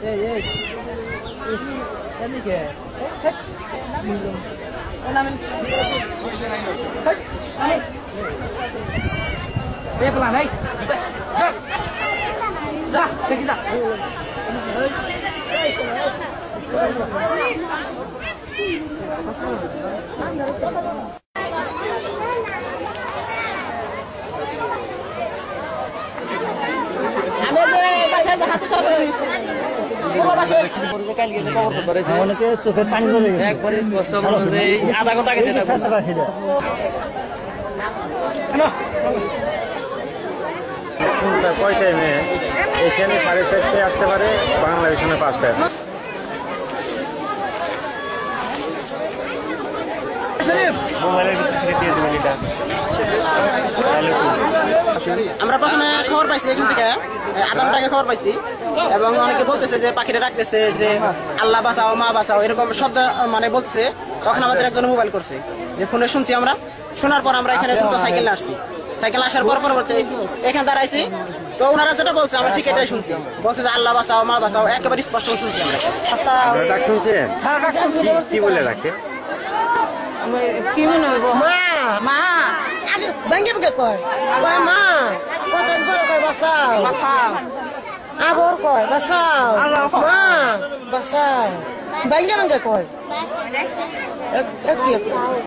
Ini ke? Namin. Pelan, hei. Dah, pergi dah. অনেকে চোখের পানি ধরে একবারে স্পষ্ট মনে আধা ঘন্টা গেছে কয় টাইমে এশিয়ানে 4:30 আসতে পারে, বাংলা এশিয়ানে 5টায় আসে। আমরা প্রথমে খবর পাইছি এখান থেকে, আধা ঘন্টা আগে খবর পাইছি, এবং অনেকে বলতেছে যে পাখিরা ডাকতেছে যে আল্লাহ বাঁচাও, মা বাঁচাও, এরকম শব্দ মানে বলছে। তখন আমাদের একজন মোবাইল করছে, যে ফোনে শুনছি আমরা। শোনার পর আমরা এখানে দ্রুত সাইকেল আসছি। সাইকেল আসার পর পরবর্তী এখানে দাঁড়াইছি, তো ওনারা যেটা বলছে আমরা ঠিক এটাই শুনছি। বলছে যে আল্লাহ বাঁচাও, মা বাঁচাও, একেবারে স্পষ্ট শুনছি আমরা। ডাক শুনছেন? কি বলে ডাকে? কি মনে হইব? মা মা ভাঙ্গে ভাঙ্গে কয় মা, কয় বাঁচাও, আবর কয় বাঁচাও, মা বাঁচাও, ভাঙ্গে ভাঙ্গে কয়।